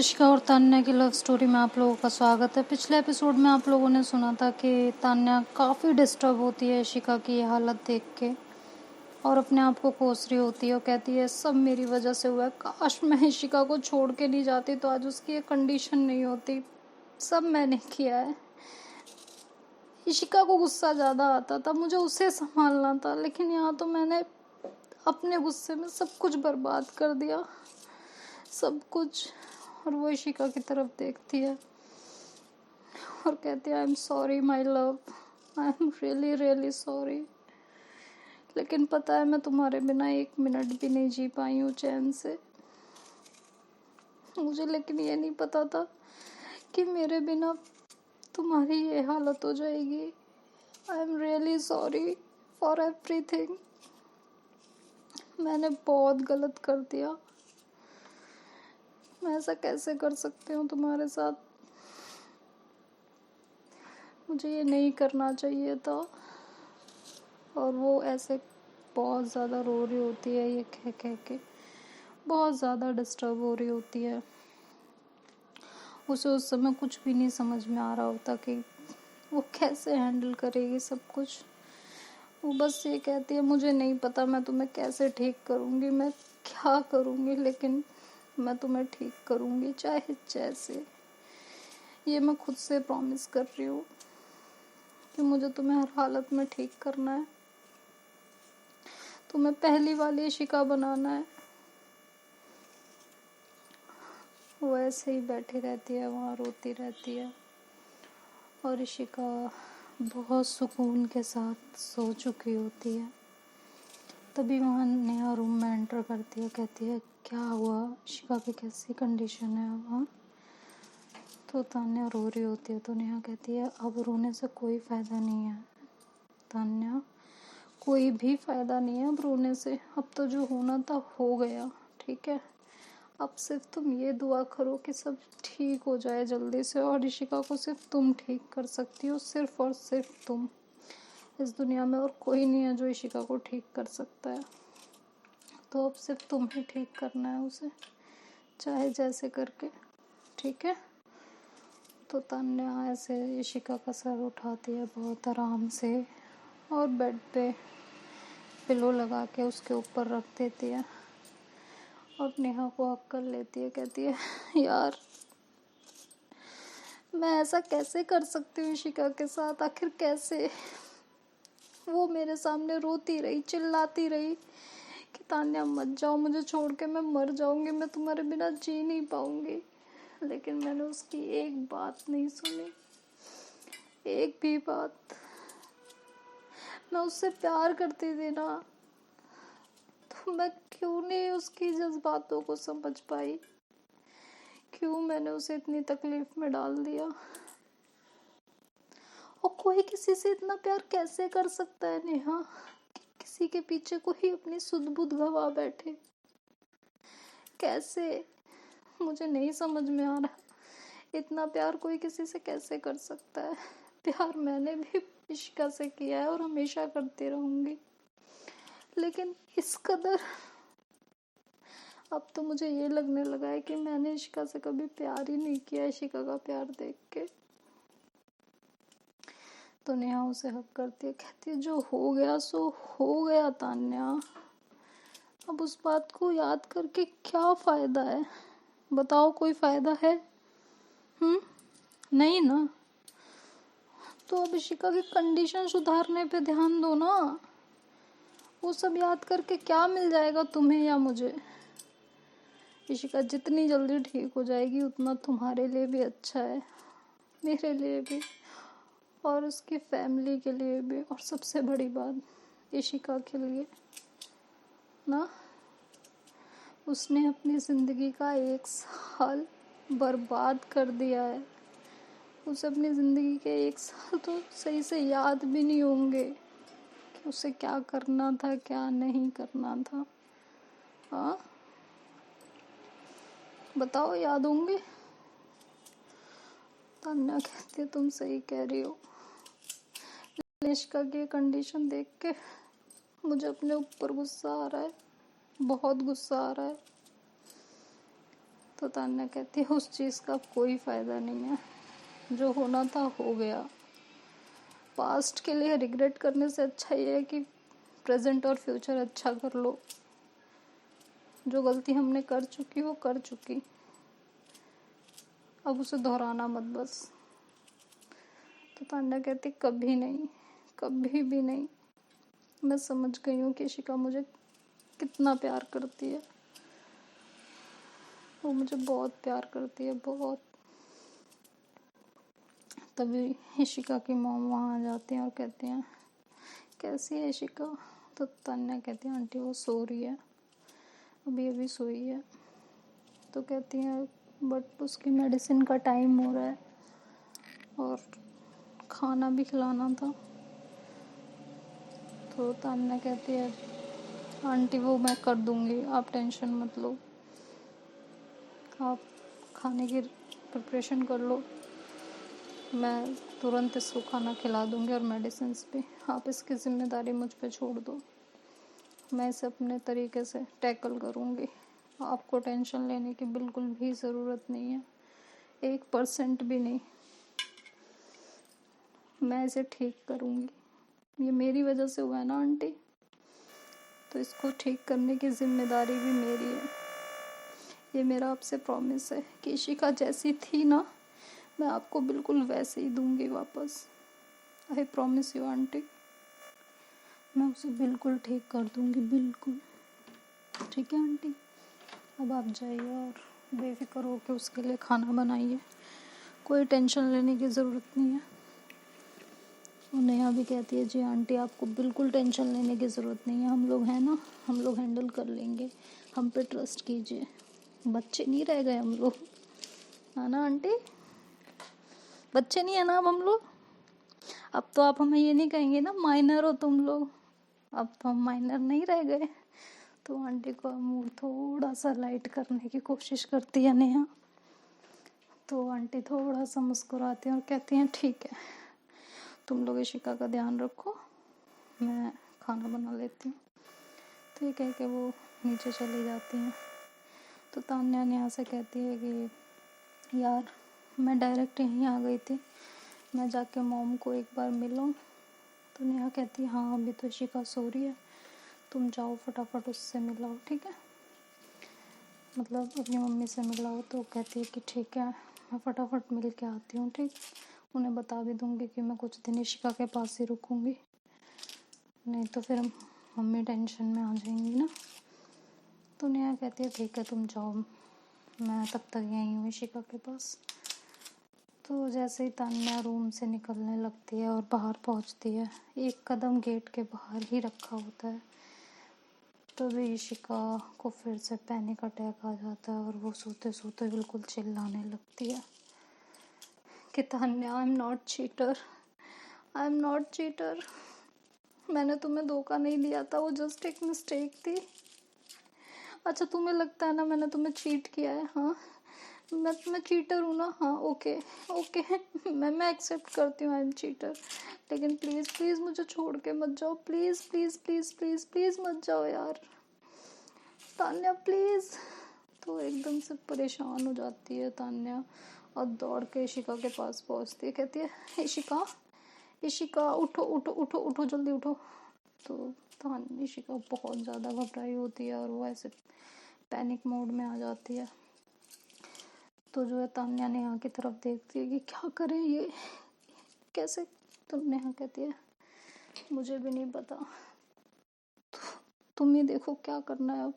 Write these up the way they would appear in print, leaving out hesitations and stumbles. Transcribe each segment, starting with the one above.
इशिका और तान्या की love story में आप लोगों का स्वागत है। पिछले एपिसोड में आप लोगों ने सुना था कि तान्या काफ़ी डिस्टर्ब होती है इशिका की ये हालत देख के और अपने आप को कोस रही होती है और कहती है सब मेरी वजह से हुआ है। काश मैं इशिका को छोड़ के नहीं जाती तो आज उसकी ये कंडीशन नहीं होती। सब मैंने किया है। इशिका को गुस्सा ज़्यादा आता था, मुझे उसे संभालना था, लेकिन यहाँ तो मैंने अपने गुस्से में सब कुछ बर्बाद कर दिया, सब कुछ। और वो इशिका की तरफ देखती है और कहती है I am sorry my love, I am really really sorry. लेकिन पता है मैं तुम्हारे बिना एक मिनट भी नहीं जी पाई हूँ चैन से। मुझे लेकिन ये नहीं पता था कि मेरे बिना तुम्हारी ये हालत हो जाएगी। I am really sorry for everything. मैंने बहुत गलत कर दिया। मैं ऐसा कैसे कर सकती हूँ तुम्हारे साथ? मुझे ये नहीं करना चाहिए था। और वो ऐसे बहुत ज़्यादा रो रही होती है, ये कह कह के बहुत ज़्यादा डिस्टर्ब हो रही होती है। उसे उस समय कुछ भी नहीं समझ में आ रहा होता कि वो कैसे हैंडल करेगी सब कुछ। वो बस ये कहती है मुझे नहीं पता मैं तुम्हें कैसे ठीक करूँगी, मैं क्या करूँगी, लेकिन मैं तुम्हें ठीक करूँगी चाहे जैसे। ये मैं खुद से प्रॉमिस कर रही हूँ कि मुझे तुम्हें हर हालत में ठीक करना है। तुम्हें पहली वाली इशिका बनाना है। वो ऐसे ही बैठी रहती है, वहाँ रोती रहती है और इशिका बहुत सुकून के साथ सो चुकी होती है। तभी वहाँ नेहा रूम में एंटर करती है, कहती है क्या हुआ, इशिका की कैसी कंडीशन है वहाँ? तो तान्या रो रही होती है तो नेहा कहती है अब रोने से कोई फ़ायदा नहीं है तान्या, कोई भी फ़ायदा नहीं है अब रोने से। अब तो जो होना था हो गया, ठीक है। अब सिर्फ तुम ये दुआ करो कि सब ठीक हो जाए जल्दी से, और इशिका को सिर्फ तुम ठीक कर सकती हो, सिर्फ और सिर्फ तुम। इस दुनिया में और कोई नहीं है जो इशिका को ठीक कर सकता है। तो अब सिर्फ तुम ही ठीक करना है उसे, चाहे जैसे करके, ठीक है। तो तान्या ऐसे इशिका का सर उठाती है बहुत आराम से और बेड पे पिलो लगा के उसके ऊपर रख देती है और नेहा को हक कर लेती है। कहती है यार मैं ऐसा कैसे कर सकती हूँ इशिका के साथ, आखिर कैसे? वो मेरे सामने रोती रही, चिल्लाती रही कि तान्या मत जाओ, मुझे छोड़ के मैं मर जाऊंगी, मैं तुम्हारे बिना जी नहीं पाऊंगी। लेकिन मैंने उसकी एक बात नहीं सुनी, एक भी बात। मैं उससे प्यार करती थी ना, तो मैं क्यों नहीं उसकी जज्बातों को समझ पाई? क्यों मैंने उसे इतनी तकलीफ में डाल दिया? और कोई किसी से इतना प्यार कैसे कर सकता है नेहा, कि किसी के पीछे कोई अपनी सुध बुध गवा बैठे? कैसे? मुझे नहीं समझ में आ रहा। इतना प्यार कोई किसी से कैसे कर सकता है? प्यार मैंने भी इशिका से किया है और हमेशा करती रहूंगी, लेकिन इस कदर अब तो मुझे ये लगने लगा है कि मैंने इशिका से कभी प्यार ही नहीं किया इशिका का प्यार देख के। तो नेहा उसे हक करती है, कहती है जो हो गया सो हो गया तान्या, अब उस बात को याद करके क्या फायदा है? बताओ, कोई फायदा है? नहीं ना। तो अब इशिका की कंडीशन सुधारने पे ध्यान दो ना। वो सब याद करके क्या मिल जाएगा तुम्हें या मुझे? इशिका जितनी जल्दी ठीक हो जाएगी उतना तुम्हारे लिए भी अच्छा है, मेरे लिए भी, और उसकी फैमिली के लिए भी, और सबसे बड़ी बात इशिका के लिए ना। उसने अपनी ज़िंदगी का 1 साल बर्बाद कर दिया है। उसे अपनी ज़िंदगी के 1 साल तो सही से याद भी नहीं होंगे कि उसे क्या करना था क्या नहीं करना था। हाँ बताओ, याद होंगे? तान्या कहती है तुम सही कह रही हो। इशिका की कंडीशन देख के मुझे अपने ऊपर गुस्सा आ रहा है, बहुत गुस्सा आ रहा है। तो तान्या कहती है उस चीज़ का कोई फ़ायदा नहीं है, जो होना था हो गया। पास्ट के लिए रिग्रेट करने से अच्छा ये है कि प्रेजेंट और फ्यूचर अच्छा कर लो। जो गलती हमने कर चुकी वो कर चुकी, अब उसे दोहराना मत बस। तो तान्या कहती कभी नहीं, कभी भी नहीं। मैं समझ गई हूँ कि इशिका मुझे कितना प्यार करती है, वो मुझे बहुत प्यार करती है, बहुत। तभी इशिका की मॉम वहाँ आ जाती हैं और कहती हैं कैसी है इशिका। तो तान्या कहती है आंटी वो सो रही है, अभी अभी सोई है। तो कहती हैं बट उसकी मेडिसिन का टाइम हो रहा है और खाना भी खिलाना था। तो तान्या कहती है आंटी वो मैं कर दूँगी, आप टेंशन मत लो, आप खाने की प्रिपरेशन कर लो, मैं तुरंत इसको खाना खिला दूँगी और मेडिसिन भी, आप इसकी ज़िम्मेदारी मुझ पे छोड़ दो, मैं इसे अपने तरीके से टैकल करूँगी, आपको टेंशन लेने की बिल्कुल भी ज़रूरत नहीं है, 1% भी नहीं। मैं इसे ठीक करूँगी, ये मेरी वजह से हुआ है ना आंटी, तो इसको ठीक करने की ज़िम्मेदारी भी मेरी है। ये मेरा आपसे प्रॉमिस है कि इशिका जैसी थी ना, मैं आपको बिल्कुल वैसे ही दूँगी वापस। आई प्रॉमिस यू आंटी, मैं उसे बिल्कुल ठीक कर दूँगी, बिल्कुल। ठीक है आंटी, अब आप जाइए और बेफिक्र होकर उसके लिए खाना बनाइए, कोई टेंशन लेने की ज़रूरत नहीं है। और नेहा भी कहती है जी आंटी आपको बिल्कुल टेंशन लेने की ज़रूरत नहीं है, हम लोग हैं ना, हम लोग हैंडल कर लेंगे, हम पे ट्रस्ट कीजिए, बच्चे नहीं रह गए हम लोग, है ना आंटी, बच्चे नहीं है ना अब हम लोग। अब तो आप हमें ये नहीं कहेंगे ना माइनर हो तुम लोग, अब तो हम माइनर नहीं रह गए। तो आंटी को मूड थोड़ा सा लाइट करने की कोशिश करती है नेहा। तो आंटी थोड़ा सा मुस्कुराती हैं और कहती हैं ठीक है, तुम लोग इशिका का ध्यान रखो, मैं खाना बना लेती हूँ। तो ये कह के वो नीचे चली जाती हैं। तो तान्या नेहा से कहती है कि यार मैं डायरेक्ट यहीं आ गई थी, मैं जाके मॉम को एक बार मिलूँ। तो नेहा कहती है हाँ अभी तो इशिका सो रही है, तुम जाओ फटाफट उससे मिलाओ, ठीक है, मतलब अपनी मम्मी से मिलाओ। तो कहती है कि ठीक है मैं फटाफट मिल के आती हूँ, ठीक, उन्हें बता भी दूँगी कि मैं कुछ दिन इशिका के पास ही रुकूँगी, नहीं तो फिर मम्मी टेंशन में आ जाएंगी ना। तो नेहा कहती है ठीक है तुम जाओ, मैं तब तक यहीं हूँ इशिका के पास। तो जैसे ही तान्या रूम से निकलने लगती है और बाहर पहुँचती है, एक कदम गेट के बाहर ही रखा होता है, तभी इशिका को फिर से पैनिक अटैक आ जाता है और वो सोते सोते बिल्कुल चिल्लाने लगती है कि Tanya I am not cheater, I am not cheater, मैंने तुम्हें धोखा नहीं दिया था, वो जस्ट एक मिस्टेक थी। अच्छा तुम्हें लगता है ना मैंने तुम्हें चीट किया है, हाँ मैं चीटर हूँ ना, हाँ ओके ओके मैं एक्सेप्ट करती हूँ आई एम चीटर, लेकिन प्लीज़ प्लीज़ मुझे छोड़ के मत जाओ, please please please please please मत जाओ यार तान्या प्लीज़। तो एकदम से परेशान हो जाती है तान्या और दौड़ के इशिका के पास पहुँचती है, कहती है इशिका इशिका उठो उठो उठो उठो जल्दी उठो। तो इशिका बहुत ज़्यादा घबराई होती है और वो ऐसे पैनिक मोड में आ जाती है। तो जो है तान्या नेहा की तरफ देखती है कि क्या करें ये कैसे। तो नेहा कहती है मुझे भी नहीं पता, तुम ही देखो क्या करना है अब,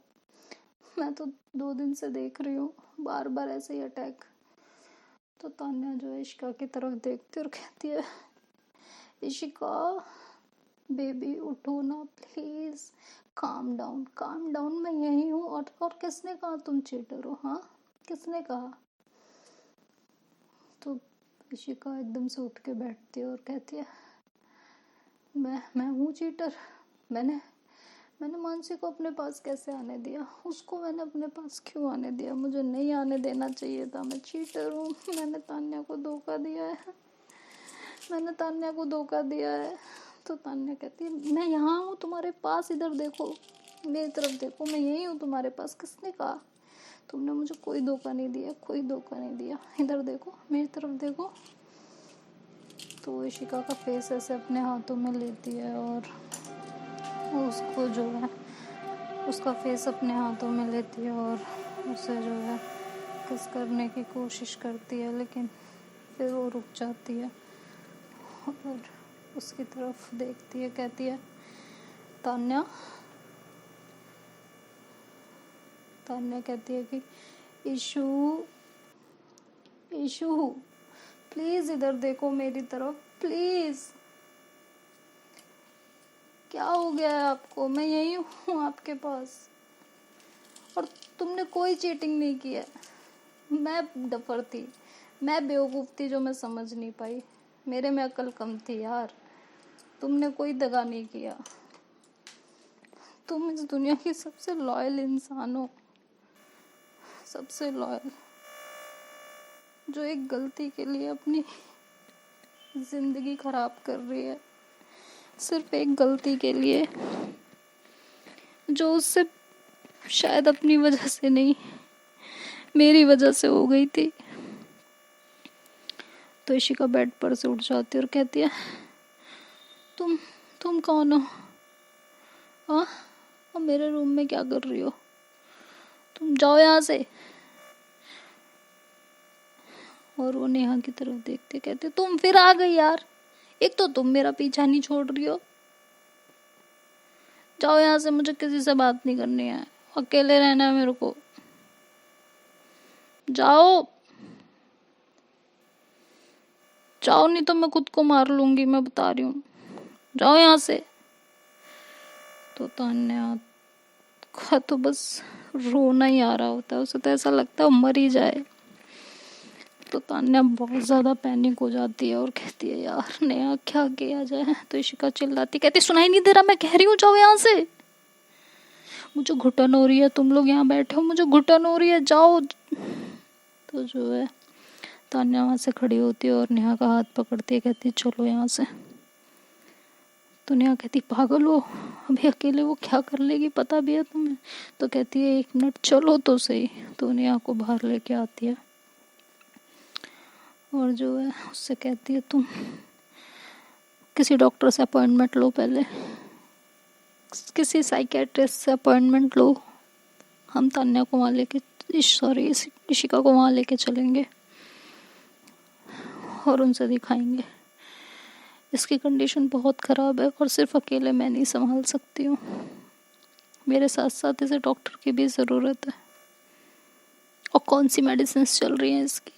मैं तो 2 दिन से देख रही हूँ बार बार ऐसे ही अटैक। तो तान्या जो है इशिका की तरफ देखती है और कहती है इशिका बेबी उठो ना प्लीज, काम डाउन, मैं यही हूँ, और किसने कहा तुम चीटर हो, हाँ किसने कहा। तो इशिका एकदम से उठ के बैठती है और कहती है मैं हूँ चीटर, मैंने मानसी को अपने पास कैसे आने दिया, उसको मैंने अपने पास क्यों आने दिया, मुझे नहीं आने देना चाहिए था, मैं चीटर हूँ, मैंने तान्या को धोखा दिया है, मैंने तान्या को धोखा दिया है। तो तान्या कहती है मैं यहाँ हूँ तुम्हारे पास, इधर देखो मेरी तरफ देखो, मैं यही हूँ तुम्हारे पास, किसने कहा, तुमने मुझे कोई धोखा नहीं दिया, कोई धोखा नहीं दिया, इधर देखो, मेरी तरफ देखो। तो इशिका का फेस ऐसे अपने हाथों में लेती है और उसको जो है उसका फेस अपने हाथों में लेती है और उसे जो है किस करने की कोशिश करती है, लेकिन फिर वो रुक जाती है और उसकी तरफ देखती है, कहती है तान्या। तान्या कहती है कि इशू इशू प्लीज इधर देखो मेरी तरफ, प्लीज। क्या हो गया है आपको? मैं यही हूँ आपके पास और तुमने कोई चीटिंग नहीं की है। मैं डफर थी, मैं बेवकूफ़ थी जो मैं समझ नहीं पाई, मेरे में अकल कम थी यार। तुमने कोई दगा नहीं किया, तुम इस दुनिया की सबसे लॉयल इंसान हो, सबसे लॉयल, जो एक गलती के लिए अपनी जिंदगी खराब कर रही है, सिर्फ एक गलती के लिए जो उससे शायद अपनी वजह से नहीं, मेरी वजह से हो गई थी। तो इशिका बेड पर से उठ जाती है और कहती है तुम कौन हो? हाँ, और मेरे रूम में क्या कर रही हो? तुम जाओ यहाँ से। और वो नेहा की तरफ देखते कहते तुम फिर आ गई यार, एक तो तुम मेरा पीछा नहीं छोड़ रही हो। जाओ यहाँ से, मुझे किसी से बात नहीं करनी है, अकेले रहना है मेरे को। जाओ जाओ, नहीं तो मैं खुद को मार लूंगी, मैं बता रही हूँ। जाओ यहाँ से। तो तान्या का तो बस रोना ही आ रहा होता है, उसे तो ऐसा लगता है मर ही जाए। तो तान्या बहुत ज़्यादा पैनिक हो जाती है और कहती है यार नेहा क्या किया जाए। तो इशिका चिल्लाती, कहती सुनाई नहीं दे रहा, मैं कह रही हूँ जाओ यहाँ से, मुझे घुटन हो रही है, तुम लोग यहाँ बैठे हो, मुझे घुटन हो रही है, जाओ। तो जो है तान्या वहाँ से खड़ी होती है और नेहा का हाथ पकड़ती है, कहती चलो यहाँ से। तो नेहा कहती पागल हो, अभी अकेले वो क्या कर लेगी, पता भी है तुम्हें? तो कहती है 1 मिनट चलो तो सही। तो नेहा को बाहर लेके आती है और जो है उससे कहती है तुम किसी डॉक्टर से अपॉइंटमेंट लो, पहले किसी साइकेट्रिस्ट से अपॉइंटमेंट लो, हम तान्या को वहाँ लेके इशिका को वहाँ लेके चलेंगे और उनसे दिखाएंगे। इसकी कंडीशन बहुत ख़राब है और सिर्फ अकेले मैं नहीं संभाल सकती हूँ, मेरे साथ साथ इसे डॉक्टर की भी ज़रूरत है। और कौन सी मेडिसिन चल रही हैं इसकी?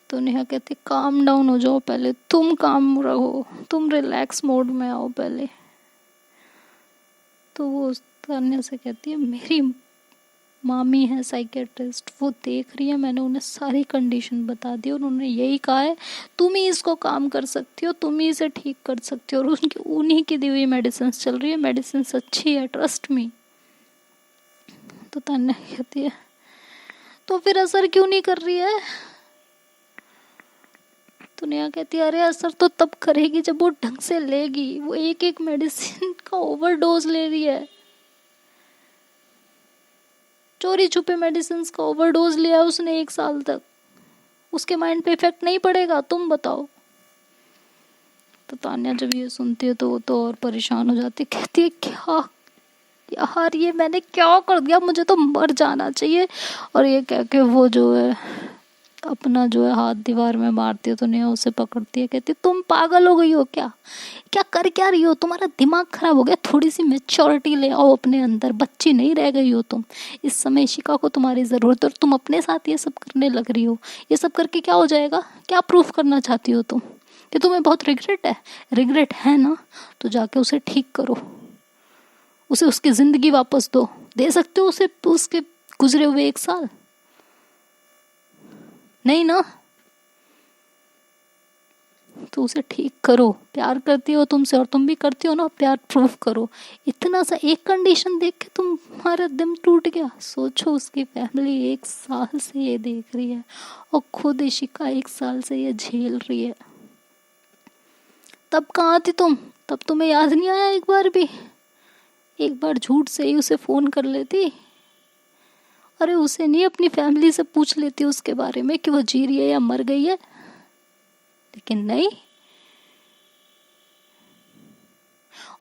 तो नेहा कहती काम डाउन हो जाओ पहले, तुम काम रहो, तुम रिलैक्स मोड में आओ पहले। तो वो तान्या से कहती है मेरी मामी है साइकेट्रिस्ट, वो देख रही है, मैंने उन्हें सारी कंडीशन बता दी और उन्होंने यही कहा है तुम ही इसको काम कर सकती हो, तुम ही इसे ठीक कर सकती हो, और उन्हीं की दी हुई मेडिसिन चल रही है, मेडिसिन अच्छी है, ट्रस्ट मी। तो तान्या कहती है तो फिर असर क्यों नहीं कर रही है? तो नेहा कहती है अरे असर तो तब करेगी जब वो ढंग से लेगी, वो एक एक मेडिसिन का ओवरडोज ले रही है, चोरी छुपे मेडिसिन का ओवरडोज लिया उसने 1 साल तक, उसके माइंड पे इफेक्ट नहीं पड़ेगा? तुम बताओ। तो तान्या जब ये सुनती है तो वो तो और परेशान हो जाती है, कहती है क्या यार ये मैंने क्या कर दिया, मुझे तो मर जाना चाहिए। और ये कह के वो जो है अपना जो है हाथ दीवार में मारती है। तो नेहा उसे पकड़ती है, कहती तुम पागल हो गई हो क्या, क्या कर क्या रही हो, तुम्हारा दिमाग खराब हो गया, थोड़ी सी मेच्योरिटी ले आओ अपने अंदर, बच्ची नहीं रह गई हो तुम। इस समय इशिका को तुम्हारी ज़रूरत है और तुम अपने साथ ये सब करने लग रही हो। ये सब करके क्या हो जाएगा? क्या प्रूफ करना चाहती हो तुम? कि तुम्हें बहुत रिग्रेट है? रिग्रेट है ना, तो जाके उसे ठीक करो, उसे उसकी ज़िंदगी वापस दो। दे सकते हो उसे उसके गुजरे हुए 1 साल? नहीं ना, तो उसे ठीक करो। प्यार करती हो तुमसे और तुम भी करती हो ना, प्यार प्रूफ करो। इतना सा एक कंडीशन देख के तुम्हारा दिल टूट गया? सोचो उसकी फैमिली 1 साल से ये देख रही है और खुद इशिका 1 साल से ये झेल रही है। तब कहाँ थी तुम? तब तुम्हें याद नहीं आया एक बार भी? एक बार झूठ से ही उसे फ़ोन कर लेती, अरे उसे नहीं, अपनी फैमिली से पूछ लेती उसके बारे में कि वो जी रही है या मर गई है, लेकिन नहीं।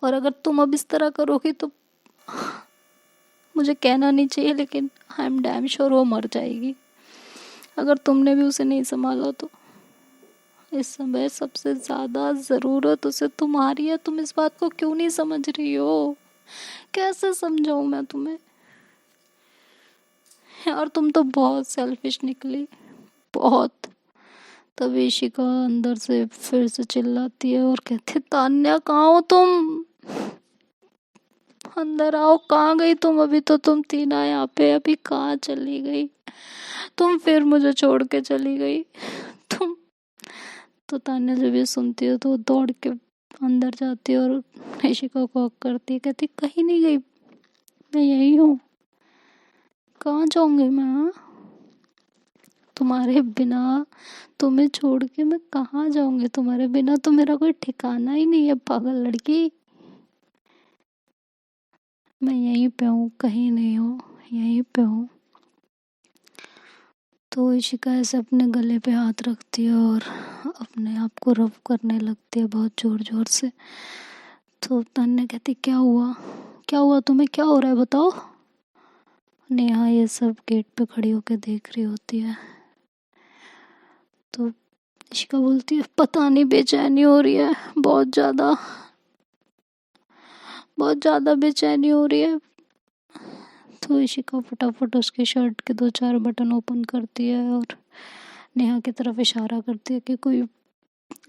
और अगर तुम अब इस तरह करोगी तो मुझे कहना नहीं चाहिए, लेकिन आई एम डैम श्योर वो मर जाएगी अगर तुमने भी उसे नहीं संभाला तो। इस समय सबसे ज्यादा जरूरत उसे तुम्हारी है, तुम इस बात को क्यों नहीं समझ रही हो? कैसे समझाऊं मैं तुम्हें? यार तुम तो बहुत सेल्फिश निकली, बहुत। तभी इशिका अंदर से फिर से चिल्लाती है और कहती, तान्या कहाँ हो तुम? अंदर आओ, कहाँ गई तुम? अभी तो तुम थी ना यहाँ पे, अभी कहाँ चली गई? तुम फिर मुझे छोड़ के चली गई तुम। तो तान्या जब ये सुनती है तो वो दौड़ के अंदर जाती है और इशिका को हक करती है, कहती कहीं नहीं गई, मैं यही हूँ। कहाँ जाऊंगी मैं, हाँ? तुम्हारे बिना, तुम्हें छोड़ के मैं कहाँ जाऊंगी? तुम्हारे बिना तो मेरा कोई ठिकाना ही नहीं है, पागल लड़की। मैं यहीं पे हूँ, कहीं नहीं हूँ, यहीं पे हूँ। तो इशिका ऐसे अपने गले पे हाथ रखती है और अपने आप को रब करने लगती है बहुत ज़ोर ज़ोर से। तो तान्या कहती, क्या हुआ, क्या हुआ तुम्हें, क्या हो रहा है बताओ? नेहा ये सब गेट पे खड़ी होकर देख रही होती है। तो इशिका बोलती है, पता नहीं बेचैनी हो रही है, बहुत ज़्यादा, बहुत ज़्यादा बेचैनी हो रही है। तो इशिका फटाफट उसकी शर्ट के 2-4 बटन ओपन करती है और नेहा की तरफ इशारा करती है कि कोई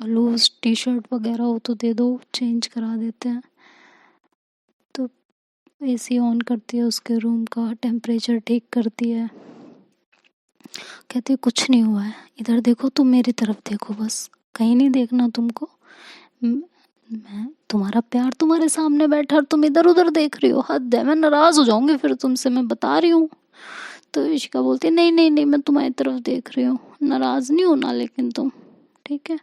लूज टी शर्ट वगैरह हो तो दे दो, चेंज करा देते हैं। तो एसी ऑन करती है, उसके रूम का टेम्परेचर ठीक करती है। कहती है कुछ नहीं हुआ है, इधर देखो, तुम मेरी तरफ देखो, बस कहीं नहीं देखना तुमको। मैं तुम्हारा प्यार तुम्हारे सामने बैठा और तुम इधर उधर देख रही हो, हद है, मैं नाराज हो जाऊंगी फिर तुमसे, मैं बता रही हूँ। तो इशिका बोलती है, नहीं नहीं नहीं, मैं तुम्हारी तरफ देख रही हूँ, नाराज नहीं होना लेकिन तुम, ठीक है?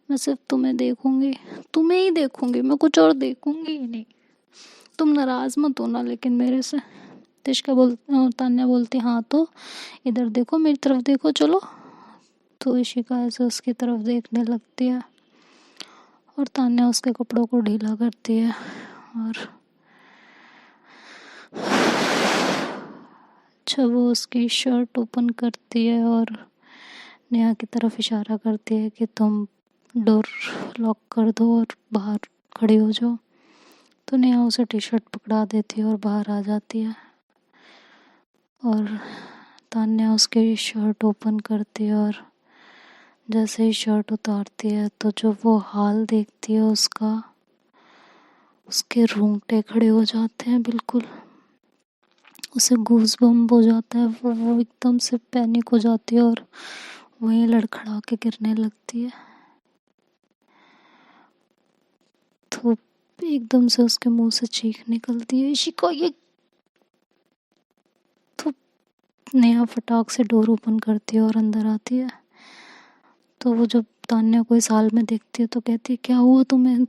मैं सिर्फ तुम्हें देखूंगी, तुम्हें ही देखूंगी, मैं कुछ और देखूंगी ही नहीं। तुम नाराज मत होना लेकिन मेरे से। तान्या बोलती, हाँ तो इधर देखो, मेरी तरफ देखो, चलो। तो इशिका ऐसे उसकी तरफ देखने लगती है और तान्या उसके कपड़ों को ढीला करती है और जब वो उसकी शर्ट ओपन करती है और नेहा की तरफ इशारा करती है कि तुम डोर लॉक कर दो और बाहर खड़ी हो जाओ, तो नेहा उसे टी शर्ट पकड़ा देती है और बाहर आ जाती है। और तान्या उसकी शर्ट ओपन करती है और जैसे ही शर्ट उतारती है तो जो वो हाल देखती है उसका, उसके रोंगटे खड़े हो जाते हैं बिल्कुल। उसे गूज बम्प हो जाता है, वो एकदम से पैनिक हो जाती है और वहीं लड़खड़ा के गिरने लगती है। तो एकदम से उसके मुंह से चीख निकलती है, इशिका ये। तो नेहा फटाक से डोर ओपन करती है और अंदर आती है। तो वो जब तान्या को इस हाल में देखती है तो कहती है, क्या हुआ तुम्हें,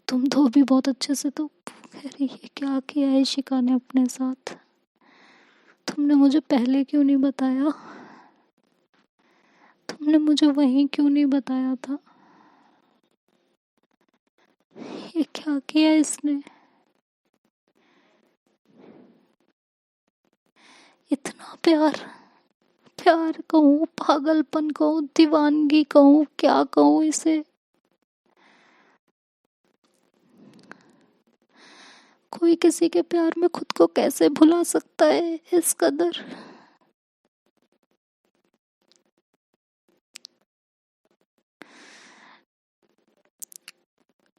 तुम तो भी बहुत अच्छे से। तो कह रही है, क्या किया है इशिका ने अपने साथ, तुमने मुझे पहले क्यों नहीं बताया, तुमने मुझे वहीं क्यों नहीं बताया था, ये क्या किया इसने? इतना प्यार, प्यार कहूँ, पागलपन कहूँ, दीवानगी कहूँ, क्या कहूँ इसे? कोई किसी के प्यार में खुद को कैसे भुला सकता है इस कदर?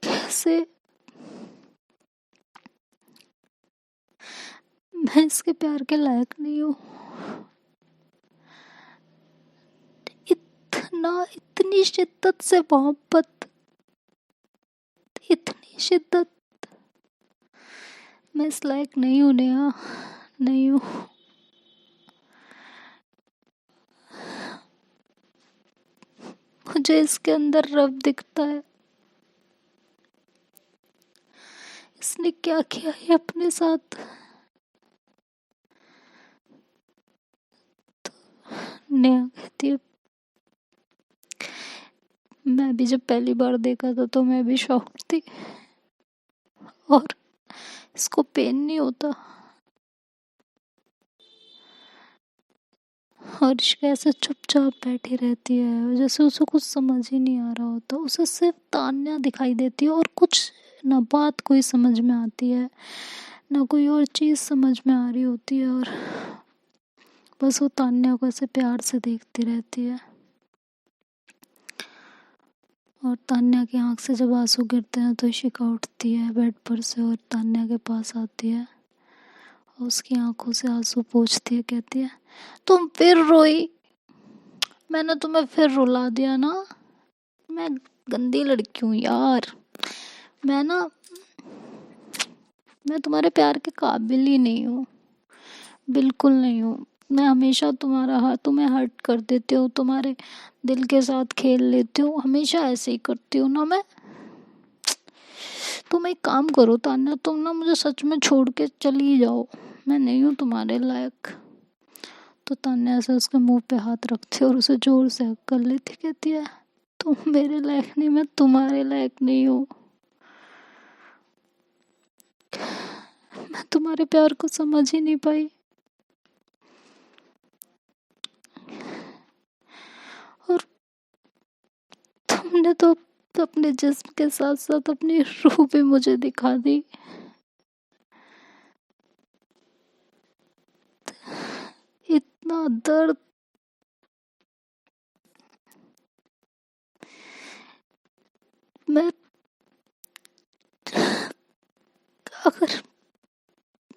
कैसे? मैं इसके प्यार के लायक नहीं हूँ। इतना, इतनी शिद्दत से मोहब्बत, इतनी शिद्दत, मैं इस लायक नहीं हूँ नेहा, नहीं हूँ। मुझे इसके अंदर रब दिखता है। इसने क्या किया है अपने साथ? नेहा कहती है मैं भी जब पहली बार देखा था तो मैं भी शॉक थी, और इसको पेन नहीं होता। और इश्क ऐसे चुपचाप बैठी रहती है जैसे उसे कुछ समझ ही नहीं आ रहा होता। उसे सिर्फ तान्या दिखाई देती है और कुछ ना बात कोई समझ में आती है ना कोई और चीज़ समझ में आ रही होती है, और बस वो तान्या को ऐसे प्यार से देखती रहती है। और तान्या की आंख से जब आंसू गिरते हैं तो इशिका उठती है बेड पर से और तान्या के पास आती है और उसकी आंखों से आंसू पोंछती है। कहती है तुम फिर रोई, मैंने तुम्हें फिर रुला दिया ना। मैं गंदी लड़की हूँ यार, मैं ना मैं तुम्हारे प्यार के काबिल ही नहीं हूँ, बिल्कुल नहीं हूँ। मैं हमेशा तुम्हें हर्ट कर देती हूँ, तुम्हारे दिल के साथ खेल लेती हूँ, हमेशा ऐसे ही करती हूँ ना मैं। तुम एक काम करो तान्या, तुम ना मुझे सच में छोड़ के चली जाओ, मैं नहीं हूँ तुम्हारे लायक। तो तान्या ऐसे उसके मुंह पे हाथ रखती है और उसे जोर से हक कर लेती। कहती है तुम मेरे लायक नहीं, मैं तुम्हारे लायक नहीं हूँ। मैं तुम्हारे प्यार को समझ ही नहीं पाई, और तुमने तो अपने जिस्म के साथ साथ अपनी रूह भी मुझे दिखा दी। इतना दर्द, मैं अगर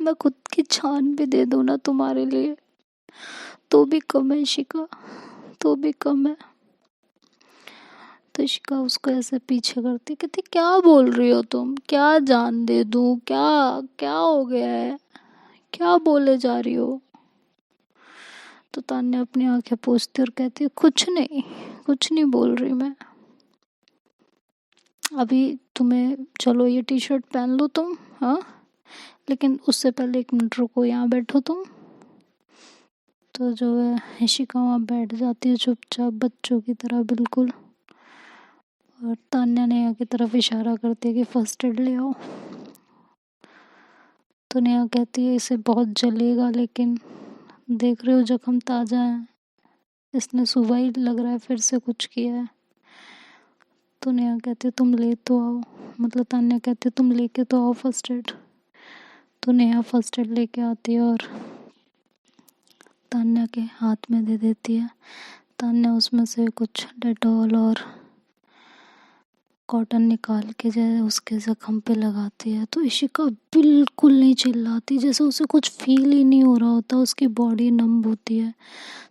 मैं खुद की जान भी दे दूँ ना तुम्हारे लिए तो भी कम है इशिका, तो भी कम है। तो इशिका उसको ऐसे पीछे करती, कहती क्या बोल रही हो तुम, क्या जान दे दूँ, क्या क्या हो गया है, क्या बोले जा रही हो। तो तान्या अपनी आंखें पोंछती और कहती है कुछ नहीं बोल रही मैं। अभी तुम्हें चलो ये टी शर्ट पहन लो तुम, हाँ, लेकिन उससे पहले 1 मिनट रुको, यहाँ बैठो तुम। तो जो है इशिका वहाँ बैठ जाती है चुपचाप बच्चों की तरह बिल्कुल, और तान्या नेहा की तरफ इशारा करती है कि फर्स्ट एड ले आओ। तो नेहा कहती है इसे बहुत जलेगा, लेकिन देख रहे हो जख्म ताज़ा है, इसने सुबह ही लग रहा है फिर से कुछ किया है। तो नेहा कहती है तुम ले तो आओ, मतलब तान्या कहती है तुम लेके तो आओ फर्स्ट एड। तो नेहा फर्स्ट एड लेके आती है और तान्या के हाथ में दे देती है। तान्या उसमें से कुछ डेटॉल और कॉटन निकाल के जो है उसके ज़ख्म पे लगाती है। तो इशिका बिल्कुल नहीं चिल्लाती, जैसे उसे कुछ फील ही नहीं हो रहा होता, उसकी बॉडी नम होती है।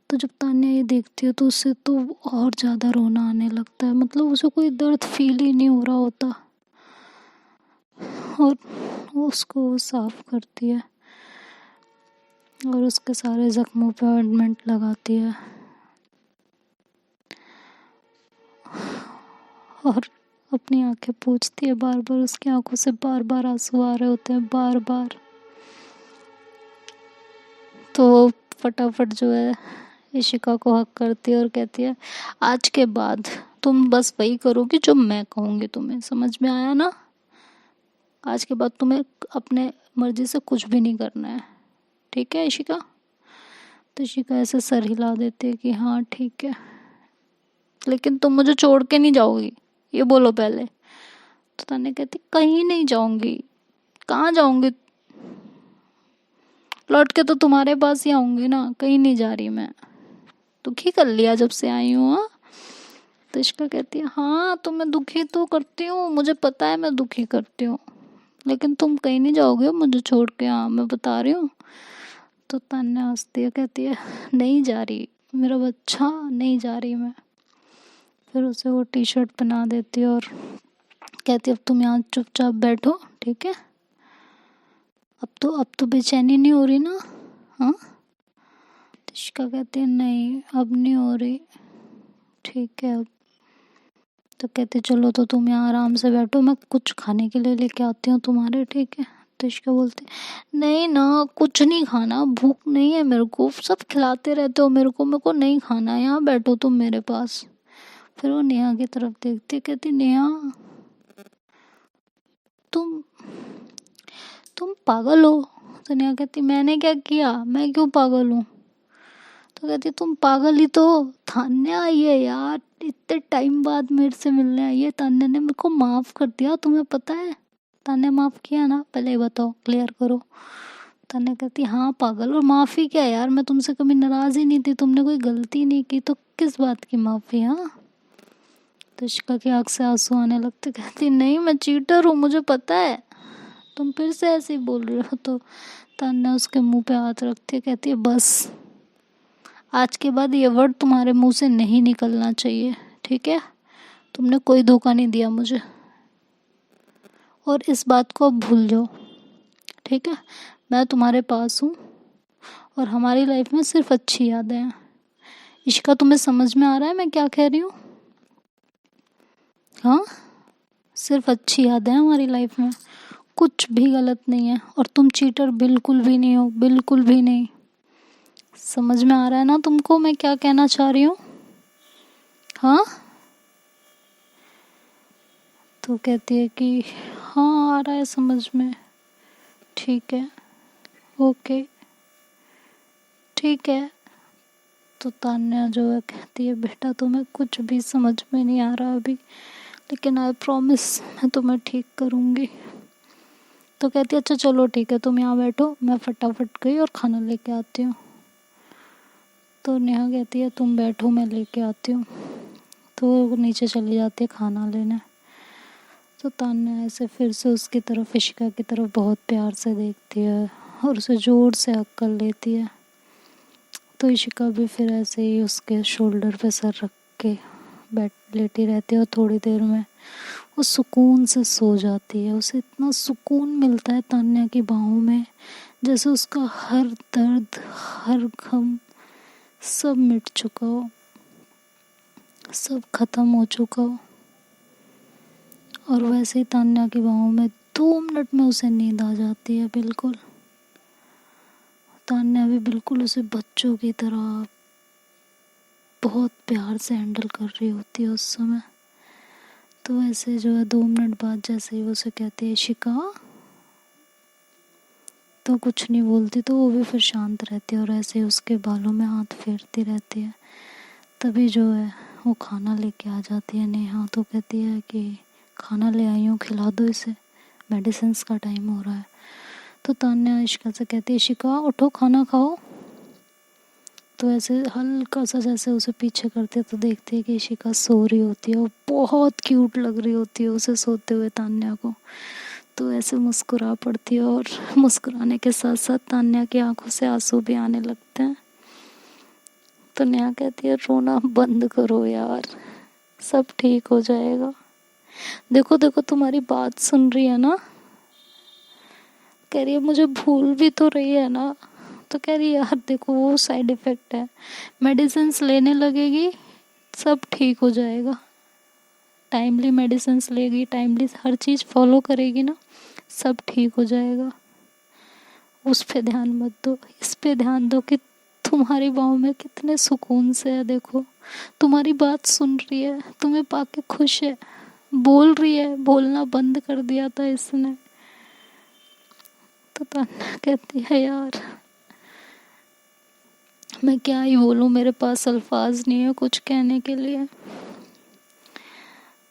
तो जब तान्या ये देखती है तो उससे तो और ज़्यादा रोना आने लगता है, मतलब उसे कोई दर्द फील ही नहीं हो रहा होता। और वो उसको साफ करती है और उसके सारे ज़ख्मों पे ऑइंटमेंट लगाती है और अपनी आंखें पोंछती है बार बार। उसकी आंखों से बार बार आंसू आ रहे होते हैं, बार बार। तो वो फटाफट जो है इशिका को हक करती है और कहती है आज के बाद तुम बस वही करोगी जो मैं कहूँगी, तुम्हें समझ में आया ना। आज के बाद तुम्हें अपने मर्जी से कुछ भी नहीं करना है, ठीक है इशिका। तो इशिका ऐसे सर हिला देती है कि हाँ ठीक है, लेकिन तुम मुझे छोड़ के नहीं जाओगी, ये बोलो पहले। तो तान्या कहती कहीं नहीं जाऊंगी, कहाँ जाऊंगी, लौट के तो तुम्हारे पास ही आऊंगी ना, कहीं नहीं जा रही मैं, दुखी कर लिया जब से आई हूँ। हाँ, तो इशिका कहती है हाँ तो मैं दुखी तो करती हूँ, मुझे पता है मैं दुखी करती हूँ, लेकिन तुम कहीं नहीं जाओगे मुझे छोड़ के, हाँ मैं बता रही हूँ। तो तान्या हंसती है, कहती है नहीं जा रही मेरा बच्चा, नहीं जा रही मैं। फिर उसे वो टी शर्ट पहना देती है और कहती है अब तुम यहाँ चुपचाप बैठो, ठीक है। अब तो बेचैनी नहीं हो रही ना, हाँ। इशिका कहती है नहीं अब नहीं हो रही, ठीक है अब। तो कहते चलो तो तुम यहाँ आराम से बैठो, मैं कुछ खाने के लिए लेके आती हूँ तुम्हारे, ठीक है। तो इशिका बोलती नहीं ना, कुछ नहीं खाना, भूख नहीं है मेरे को, सब खिलाते रहते हो मेरे को नहीं खाना, यहाँ बैठो तुम मेरे पास। फिर वो नेहा की तरफ देखती, कहती नेहा तुम तुम पागल हो। तो नेहा कहती मैंने क्या किया, मैं क्यों पागल हूँ। तो कहती तुम पागल ही तो हो। तान्या आई है यार, इतने टाइम बाद मेरे से मिलने आई है। तान्या ने मेरे को माफ़ कर दिया, तुम्हें पता है। तान्या माफ़ किया ना, पहले ये बताओ, क्लियर करो। तान्या कहती हाँ पागल, और माफ़ी क्या यार, मैं तुमसे कभी नाराज़ ही नहीं थी, तुमने कोई गलती नहीं की तो किस बात की माफ़ी। हाँ, तो इशिका की आँख से आंसू आने लगते। कहती नहीं मैं चीटर हूँ, मुझे पता है, तुम फिर से ऐसे ही बोल रहे हो। तो तान्या उसके मुंह पे हाथ रखती है, कहती है बस आज के बाद ये वर्ड तुम्हारे मुंह से नहीं निकलना चाहिए, ठीक है। तुमने कोई धोखा नहीं दिया मुझे, और इस बात को अब भूल जाओ, ठीक है। मैं तुम्हारे पास हूँ और हमारी लाइफ में सिर्फ अच्छी यादें हैं। इशिका तुम्हें समझ में आ रहा है मैं क्या कह रही हूँ। हाँ, सिर्फ अच्छी यादें हैं हमारी लाइफ में, कुछ भी गलत नहीं है, और तुम चीटर बिल्कुल भी नहीं हो, बिल्कुल भी नहीं। समझ में आ रहा है ना तुमको मैं क्या कहना चाह रही हूँ। हाँ, तो कहती है कि हाँ आ रहा है समझ में, ठीक है, ओके, ठीक है। तो तान्या जो है कहती है बेटा तुम्हें कुछ भी समझ में नहीं आ रहा अभी, लेकिन आई प्रॉमिस मैं तुम्हें ठीक करूँगी। तो कहती है अच्छा चलो ठीक है, तुम यहाँ बैठो, मैं फटाफट गई और खाना लेके आती हूँ। तो नेहा कहती है तुम बैठो मैं लेके आती हूँ। तो वो नीचे चली जाती है खाना लेने। तो तान्या ऐसे फिर से उसकी तरफ, इशिका की तरफ बहुत प्यार से देखती है और उसे ज़ोर से हक कर लेती है। तो इशिका भी फिर ऐसे ही उसके शोल्डर पे सर रख के लेटी रहती है, और थोड़ी देर में वो सुकून से सो जाती है। उसे इतना सुकून मिलता है तान्या की बाहों में, जैसे उसका हर दर्द, हर गम सब मिट चुका हो, सब खत्म हो चुका हो। और वैसे ही तान्या की बाहों में 2 मिनट में उसे नींद आ जाती है बिल्कुल। तान्या भी बिल्कुल उसे बच्चों की तरह बहुत प्यार से हैंडल कर रही होती है उस समय। तो ऐसे जो है 2 मिनट बाद जैसे ही वो उसे कहती है शिका, तो कुछ नहीं बोलती, तो वो भी फिर शांत रहती है और ऐसे ही उसके बालों में हाथ फेरती रहती है। तभी जो है वो खाना लेके आ जाती है नेहा। तो कहती है कि खाना ले आई हूँ, खिला दो इसे, मेडिसिन्स का टाइम हो रहा है। तो तान्या इशिका से कहती है शिका उठो खाना खाओ। तो ऐसे हल्का सा जैसे उसे पीछे करते तो देखती है कि इशिका सो रही होती है, और बहुत क्यूट लग रही होती है उसे सोते हुए तान्या को। तो ऐसे मुस्कुरा पड़ती है, और मुस्कुराने के साथ साथ तान्या की आंखों से आंसू भी आने लगते हैं। तो नेहा कहती है रोना बंद करो यार, सब ठीक हो जाएगा। देखो देखो तुम्हारी बात सुन रही है ना, कह रही है मुझे भूल भी तो रही है ना। तो कह रही है यार देखो वो साइड इफ़ेक्ट है, मेडिसिन्स लेने लगेगी सब ठीक हो जाएगा। टाइमली मेडिसिन्स लेगी, टाइमली हर चीज़ फॉलो करेगी ना, सब ठीक हो जाएगा। उस पे ध्यान मत दो, इस पे ध्यान दो कि तुम्हारी बाहों में कितने सुकून से है। देखो तुम्हारी बात सुन रही है, तुम्हें पाके खुश है, बोल रही है, बोलना बंद कर दिया था इसने। तो तान्या कहती है यार मैं क्या ही बोलूँ, मेरे पास अल्फाज नहीं है कुछ कहने के लिए।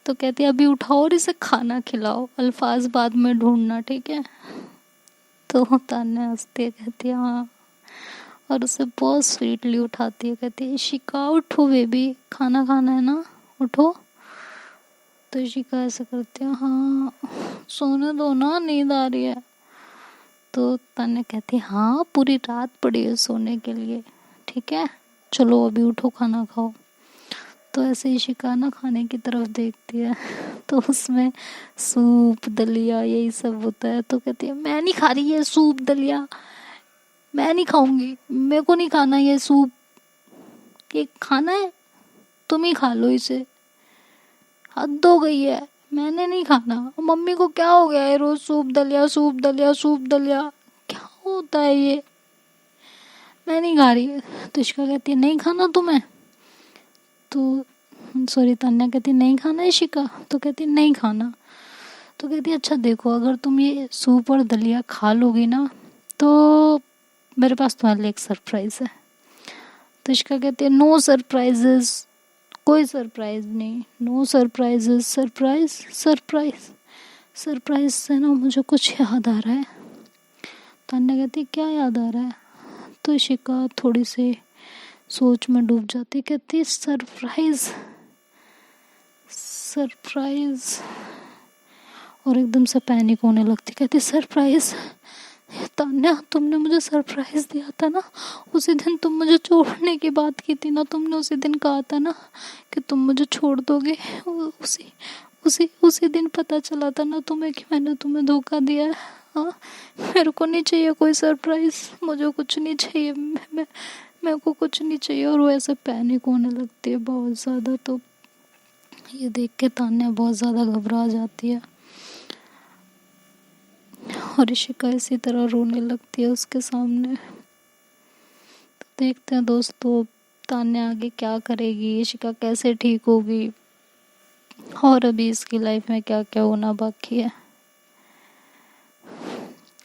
तो कहती है अभी उठाओ और इसे खाना खिलाओ, अल्फाज बाद में ढूंढना, ठीक है। तो तान्या हंसती है, कहती है हाँ, और उसे बहुत स्वीटली उठाती है, कहती है इशिका उठो बेबी, खाना खाना है ना, उठो। तो इशिका ऐसे करती है हाँ सोने दो ना, नींद आ रही है। तो तान्या कहती है हाँ पूरी रात पड़ी है सोने के लिए, ठीक है, चलो अभी उठो खाना खाओ। तो ऐसे ही इशिका ना खाने की तरफ देखती है, तो उसमें सूप दलिया यही सब होता है। तो कहती है मैं नहीं खा रही ये सूप दलिया, मैं नहीं खाऊंगी, मेरे को नहीं खाना ये सूप, ये खाना है तुम ही खा लो इसे, हद हो गई है, मैंने नहीं खाना। मम्मी को क्या हो गया है, रोज सूप दलिया सूप दलिया सूप दलिया, क्या होता है ये, मैं नहीं खा रही। तो इशिका कहती है नहीं खाना तुम्हें, तो सॉरी तान्या कहती नहीं खाना इशिका, तो कहती नहीं खाना। तो कहती अच्छा देखो, अगर तुम ये सूप और दलिया खा लोगी ना तो मेरे पास तुम्हारे लिए एक सरप्राइज़ है। तो इशिका कहती है नो सरप्राइजेस, कोई सरप्राइज नहीं, no surprises, surprise surprise surprise से ना मुझे कुछ याद आ रहा है। तान्या कहती है क्या याद आ रहा है। तो इशिका थोड़ी सी सोच में डूब जाती, कहती सरप्राइज सरप्राइज, और एकदम से पैनिक होने लगती, कहती सरप्राइज। तान्या तुमने मुझे सरप्राइज दिया था ना, उसी दिन तुम मुझे छोड़ने की बात की थी ना, तुमने उसी दिन कहा था ना कि तुम मुझे छोड़ दोगे, उसी उसी उसी दिन पता चला था ना तुम्हें कि मैंने तुम्हें धोखा दिया है। हाँ, मेरे को नहीं चाहिए कोई सरप्राइज, मुझे कुछ नहीं चाहिए, मेरे को कुछ नहीं चाहिए। और वो ऐसे पैनिक होने लगती है बहुत ज़्यादा। तो ये देख के तान्या बहुत ज़्यादा घबरा जाती है और इशिका इसी तरह रोने लगती है उसके सामने। तो देखते हैं दोस्तों तान्या आगे क्या करेगी, इशिका कैसे ठीक होगी, और अभी इसकी लाइफ में क्या क्या होना बाकी है।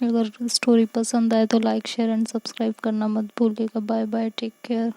अगर स्टोरी पसंद आए तो लाइक शेयर एंड सब्सक्राइब करना मत भूलिएगा। Bye bye, take care.